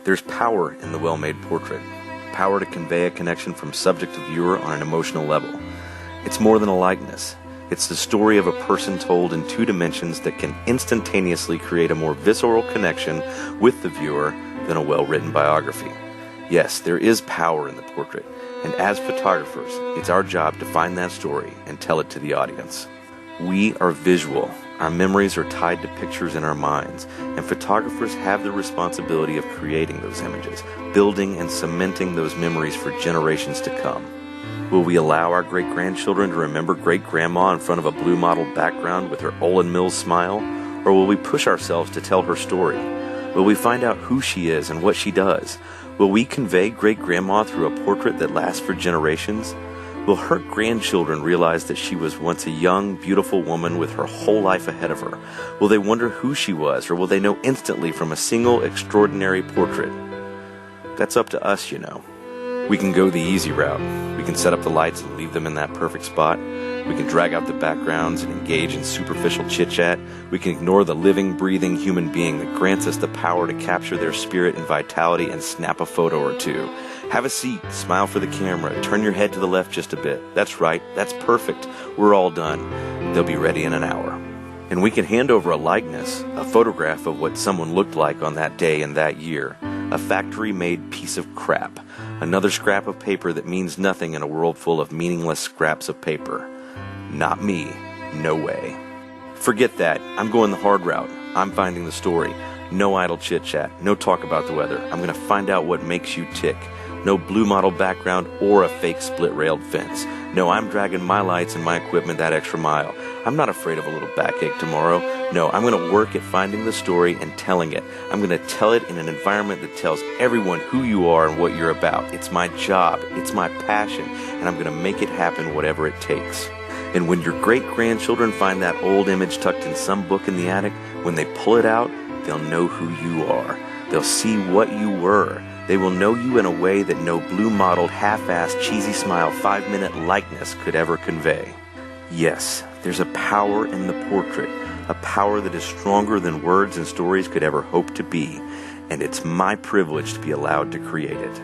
There's power in the well-made portrait, power to convey a connection from subject to viewer on an emotional level. It's more than a likeness. It's the story of a person told in two dimensions that can instantaneously create a more visceral connection with the viewer than a well-written biography. Yes, there is power in the portrait, and as photographers, it's our job to find that story and tell it to the audience. We are visual. Our memories are tied to pictures in our minds, and photographers have the responsibility of creating those images, building and cementing those memories for generations to come. Will we allow our great-grandchildren to remember great-grandma in front of a blue model background with her Olin Mills smile? Or will we push ourselves to tell her story? Will we find out who she is and what she does? Will we convey great-grandma through a portrait that lasts for generations? Will her grandchildren realize that she was once a young, beautiful woman with her whole life ahead of her? Will they wonder who she was, or will they know instantly from a single extraordinary portrait? That's up to us, you know. We can go the easy route. We can set up the lights and leave them in that perfect spot. We can drag out the backgrounds and engage in superficial chit-chat. We can ignore the living, breathing human being that grants us the power to capture their spirit and vitality and snap a photo or two. Have a seat, smile for the camera, turn your head to the left just a bit. That's right, that's perfect. We're all done. They'll be ready in an hour. And we can hand over a likeness, a photograph of what someone looked like on that day and that year. A factory-made piece of crap. Another scrap of paper that means nothing in a world full of meaningless scraps of paper. Not me. No way. Forget that. I'm going the hard route. I'm finding the story. No idle chit-chat. No talk about the weather. I'm going to find out what makes you tick. No blue model background or a fake split-railed fence. No, I'm dragging my lights and my equipment that extra mile. I'm not afraid of a little backache tomorrow. No, I'm going to work at finding the story and telling it. I'm going to tell it in an environment that tells everyone who you are and what you're about. It's my job. It's my passion. And I'm going to make it happen whatever it takes. And when your great-grandchildren find that old image tucked in some book in the attic, when they pull it out, they'll know who you are. They'll see what you were. They will know you in a way that no blue-modeled, half-assed, cheesy smile 5-minute likeness could ever convey. Yes, there's a power in the portrait, a power that is stronger than words and stories could ever hope to be, and it's my privilege to be allowed to create it.